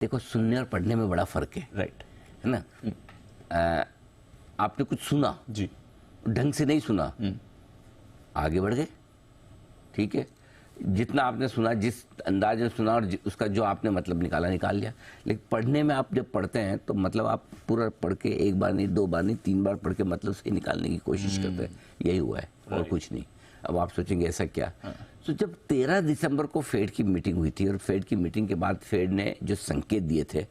देखो, सुनने और पढ़ने में बड़ा फर्क है। राइट। है ना? आपने कुछ सुना जी, ढंग से नहीं सुना, आगे बढ़ गए, ठीक है। जितना आपने सुना, जिस अंदाज में सुना और उसका जो आपने मतलब निकाल लिया। लेकिन पढ़ने में आप जब पढ़ते हैं तो मतलब आप पूरा पढ़ के एक बार नहीं, दो बार नहीं, 3 बार पढ़ के मतलब सही निकालने की कोशिश करते हैं। यही हुआ है और कुछ नहीं। अब आप सोचेंगे ऐसा क्या? तो जब 13 दिसंबर को फेड की मीटिंग हुई थी और फेड की मीटिंग के बाद फेड ने जो संकेत दिए थे,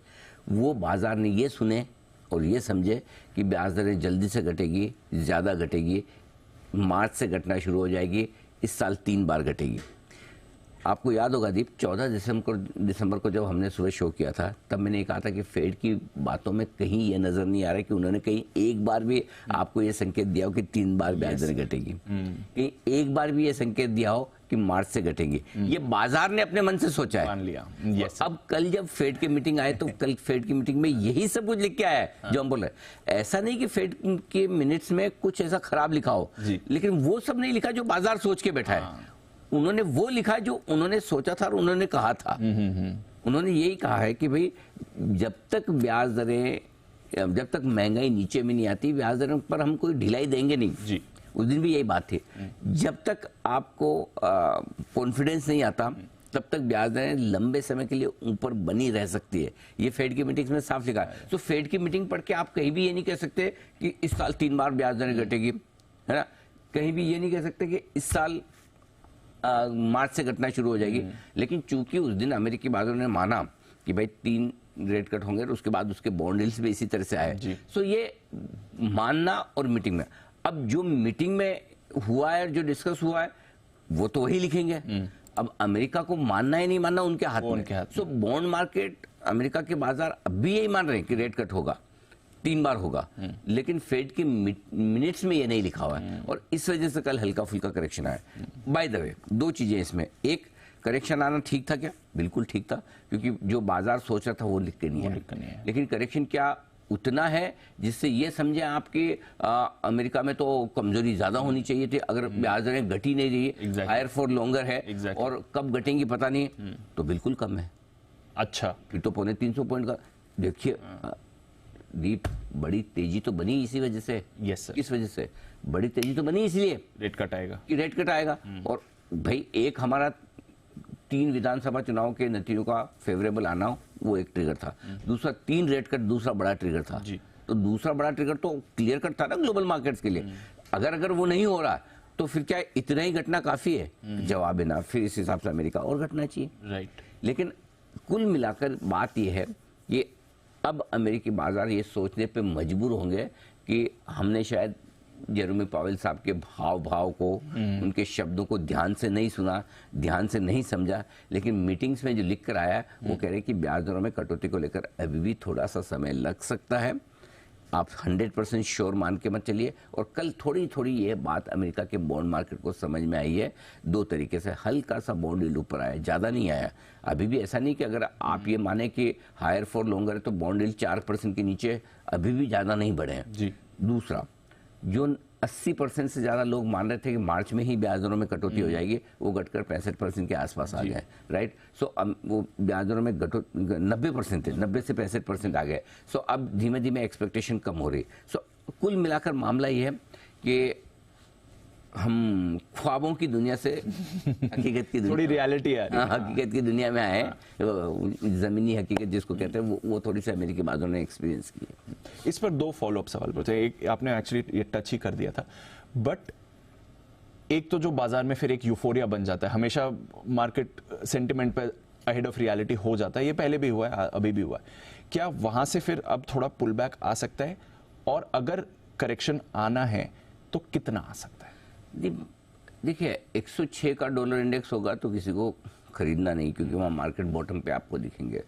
वो बाजार ने ये सुने और ये समझे कि ब्याज दरें जल्दी से घटेगी, ज़्यादा घटेगी, मार्च से घटना शुरू हो जाएगी, इस साल 3 बार घटेगी। आपको याद होगा दीप, 14 दिसंबर को जब हमने सुबह शो किया था, तब मैंने कहा था कि फेड की बातों में कहीं ये नजर नहीं आ रहा है कि उन्होंने कहीं एक बार भी आपको ये संकेत दिया हो कि 3 बार ब्याज दरें घटेगी, कहीं एक बार भी ये संकेत दिया हो कि मार्च से घटेगी। ये बाजार ने अपने मन से सोचा है, मान लिया। अब कल जब फेड की मीटिंग आए तो कल फेड की मीटिंग में यही सब कुछ लिख के आया है जो हम बोल रहे हैं। ऐसा नहीं कि फेड के मिनट्स में कुछ ऐसा खराब लिखा हो, लेकिन वो सब नहीं लिखा जो बाजार सोच के बैठा है। उन्होंने वो लिखा जो उन्होंने सोचा था और उन्होंने कहा था। उन्होंने यही कहा है कि भाई जब तक ब्याज दरें, जब तक महंगाई नीचे में नहीं आती, ब्याज दरों पर हम कोई ढिलाई देंगे नहीं जी। उस दिन भी यही बात थी। जब तक आपको कॉन्फिडेंस नहीं आता, तब तक ब्याज दरें लंबे समय के लिए ऊपर बनी रह सकती है। ये फेड की मीटिंग में साफ लिखा है। तो फेड की मीटिंग पढ़ के आप कहीं भी ये नहीं कह सकते कि इस साल 3 बार ब्याज दरें घटेगी, है ना? कहीं भी ये नहीं कह सकते कि इस साल मार्च से घटना शुरू हो जाएगी। लेकिन चूंकि उस दिन अमेरिकी बाजारों ने माना कि भाई 3 रेट कट होंगे और उसके बाद उसके बॉन्ड यील्ड्स भी इसी तरह से आए, सो ये मानना और मीटिंग में, अब जो मीटिंग में हुआ है, जो डिस्कस हुआ है, वो तो वही लिखेंगे। अब अमेरिका को मानना है नहीं मानना उनके हाथ में। सो बॉन्ड मार्केट, अमेरिका के बाजार अब भी यही मान रहे हैं कि रेट कट होगा, 3 बार होगा, लेकिन फेड के मिनट्स में ये नहीं लिखा हुआ है और इस वजह से कल हल्का फुल्का करेक्शन आया। बाय द वे, 2 चीजें इसमें, एक, करेक्शन आना ठीक था क्या? बिल्कुल ठीक था, क्योंकि जो बाजार सोच रहा था वो लिख के नहीं है। लेकिन करेक्शन क्या उतना है जिससे ये समझे आप कि अमेरिका में तो कमजोरी ज्यादा होनी चाहिए थी। अगर ब्याज दरें घटी नहीं रही, हायर फॉर लॉन्गर है और कब घटेंगी पता नहीं, तो बिल्कुल कम है। अच्छा, फिर तो 350 पॉइंट का देखिए दीप, बड़ी तेजी तो बनी इसी वजह से। Yes sir. किस वजह से बड़ी तेजी तो बनी? इसलिए रेट कट आएगा कि रेट कट आएगा। और भाई एक हमारा 3 विधानसभा चुनाव के नतीजों का फेवरेबल आना हो, वो एक ट्रिगर था। दूसरा 3 रेट कट दूसरा बड़ा ट्रिगर था जी। तो दूसरा बड़ा ट्रिगर तो क्लियर कट था ना ग्लोबल मार्केट्स के लिए। अगर वो नहीं हो रहा तो फिर क्या इतना ही घटना काफी है? जवाब है ना, फिर इस हिसाब से अमेरिका और घटना चाहिए। राइट। लेकिन कुल मिलाकर बात यह है कि अब अमेरिकी बाजार ये सोचने पे मजबूर होंगे कि हमने शायद जेरोमी पावेल साहब के भाव को, उनके शब्दों को ध्यान से नहीं सुना, ध्यान से नहीं समझा, लेकिन मीटिंग्स में जो लिख कर आया वो कह रहे हैं कि ब्याज दरों में कटौती को लेकर अभी भी थोड़ा सा समय लग सकता है। आप 100% श्योर मान के मत चलिए। और कल थोड़ी थोड़ी ये बात अमेरिका के बॉन्ड मार्केट को समझ में आई है 2 तरीके से। हल्का सा बॉन्ड यील्ड ऊपर आया, ज़्यादा नहीं आया। अभी भी ऐसा नहीं कि अगर आप ये माने कि हायर फॉर लॉन्गर है तो बॉन्ड यील्ड 4% के नीचे अभी भी ज़्यादा नहीं बढ़े हैं जी। दूसरा, जो 80% से ज़्यादा लोग मान रहे थे कि मार्च में ही ब्याज दरों में कटौती हो जाएगी, वो घटकर 65% के आसपास आ गए। राइट। सो अब वो ब्याज दरों में 90% थे, 90 से 65% आ गए। सो अब धीमे धीमे एक्सपेक्टेशन कम हो रही। सो कुल मिलाकर मामला ये है कि हम ख्वाबों की दुनिया से हकीकत की दुनिया, थोड़ी रियलिटी है, हकीकत की दुनिया में आए। जमीनी हकीकत जिसको कहते हैं, वो थोड़ी सी अमेरिकी बाजारों ने एक्सपीरियंस की है। इस पर 2 फॉलोअप सवाल पूछे। एक आपने एक्चुअली ये टच ही कर दिया था, बट एक तो जो बाजार में फिर एक यूफोरिया बन जाता है, हमेशा मार्केट सेंटिमेंट पे अहेड ऑफ रियलिटी हो जाता है। ये पहले भी हुआ है, अभी भी हुआ है। क्या वहां से फिर अब थोड़ा पुल बैक आ सकता है? और अगर करेक्शन आना है तो कितना आ सकता है? देखिए, 106 का डॉलर इंडेक्स होगा तो किसी को खरीदना नहीं, क्योंकि वहाँ मार्केट बॉटम पे आपको दिखेंगे।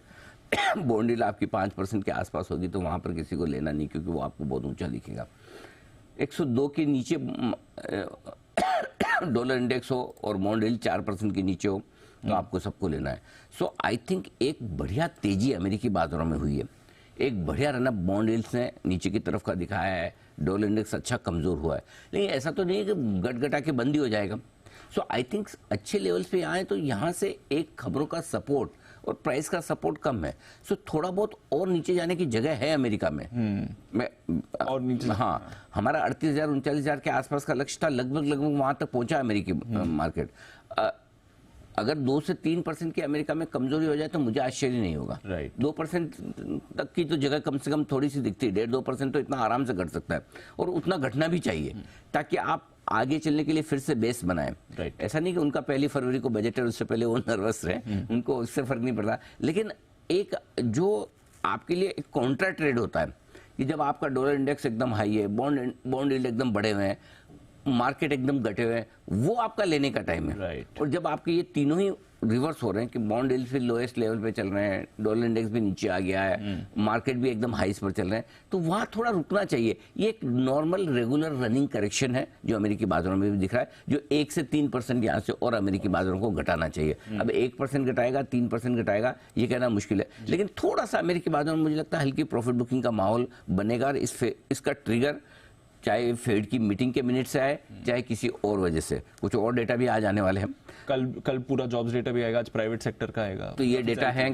बॉन्ड यील्ड आपकी 5% के आसपास होगी तो वहाँ पर किसी को लेना नहीं, क्योंकि वो आपको बहुत ऊंचा दिखेगा। 102 के नीचे डॉलर इंडेक्स हो और बॉन्ड यील्ड 4% के नीचे हो तो आपको सबको लेना है। सो आई थिंक एक बढ़िया तेजी अमेरिकी बाजारों में हुई है। एक बढ़िया रनअप बॉन्ड यील्ड्स ने नीचे की तरफ का दिखाया है, डॉलर इंडेक्स अच्छा कमजोर हुआ है। लेकिन ऐसा तो नहीं है कि गटगटा के बंद ही हो जाएगा। सो आई थिंक अच्छे लेवल्स पे आए तो यहाँ से एक खबरों का सपोर्ट और प्राइस का सपोर्ट कम है, सो थोड़ा बहुत और नीचे जाने की जगह है अमेरिका में। मैं और नीचे, हाँ, हमारा 38,000 39,000 के आसपास का लक्ष्य था, लगभग वहां तक पहुंचा अमेरिकी मार्केट। अगर 2 से 3% की अमेरिका में कमजोरी हो जाए तो मुझे आश्चर्य नहीं होगा। Right. 2% तक की तो जगह कम से कम थोड़ी सी दिखती है, 1.5-2% तो इतना आराम से घट सकता है, और उतना घटना भी चाहिए ताकि आप आगे चलने के लिए फिर से बेस बनाएं। Right. ऐसा नहीं कि उनका 1 फरवरी को बजट है उससे पहले वो नर्वस रहे, उनको उससे फर्क नहीं पड़ता। लेकिन एक जो आपके लिए एक कॉन्ट्रा ट्रेड होता है कि जब आपका डॉलर इंडेक्स एकदम हाई है, बॉन्ड यील्ड एकदम बढ़े हुए हैं, मार्केट एकदम घटे हुए हैं, वो आपका लेने का टाइम है। Right. और जब आपके ये तीनों ही रिवर्स हो रहे हैं कि बॉन्ड यील्ड भी लोएस्ट लेवल पे चल रहे हैं, डॉलर इंडेक्स भी नीचे आ गया है, मार्केट भी एकदम हाईस पर चल रहे हैं, तो वहाँ थोड़ा रुकना चाहिए। ये एक नॉर्मल रेगुलर रनिंग करेक्शन है जो अमेरिकी बाजारों में भी दिख रहा है, जो 1 से 3% यहाँ से और अमेरिकी बाजारों को घटाना चाहिए। अब 1% घटाएगा, 3% घटाएगा, ये कहना मुश्किल है, लेकिन थोड़ा सा अमेरिकी बाजारों में मुझे लगता है हल्की प्रॉफिट बुकिंग का माहौल बनेगा। और इसका ट्रिगर चाहे फेड की मीटिंग के मिनट से आए, चाहे किसी और वजह से, कुछ और डेटा भी आज आने वाले हैं। कल पूरा जॉब्स डेटा भी आएगा, आज प्राइवेट सेक्टर का आएगा। तो ये डेटा है,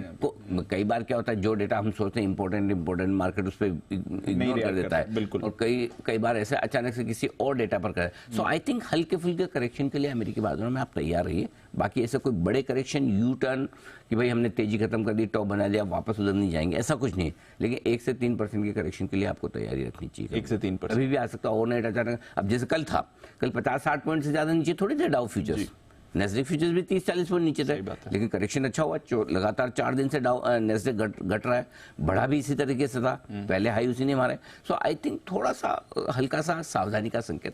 कई बार क्या होता है जो डेटा हम सोचते हैं इंपॉर्टेंट मार्केट उस पर इग्नोर कर देता है, बिल्कुल। और कई बार ऐसे अचानक से किसी और डेटा पर करे। सो आई थिंक हल्के फुल्के करेक्शन के लिए अमेरिकी बाजारों में आप तैयार रहिए। बाकी ऐसे कोई बड़े करेक्शन, यू टर्न कि भाई हमने तेजी खत्म कर दी, टॉप बना दिया, वापस उधर नहीं जाएंगे, ऐसा कुछ नहीं है। लेकिन 1 से 3% के करेक्शन के लिए आपको तैयारी रखनी चाहिए। 1 से 3%। अभी भी आ सकता है ओवरनाइट अचानक। अब जैसे कल था, कल 50-60 पॉइंट से ज्यादा नीचे थोड़ी थे डाउ फ्यूचर्स, नेस्डेक फ्यूचर्स भी 30-40 पॉइंट नीचे थे, लेकिन करेक्शन अच्छा हुआ। लगातार 4 दिन से नेस्डेक घट रहा है, बढ़ा भी इसी तरीके से था, पहले हाई उसी ने मारे। सो आई थिंक थोड़ा सा हल्का सा सावधानी का संकेत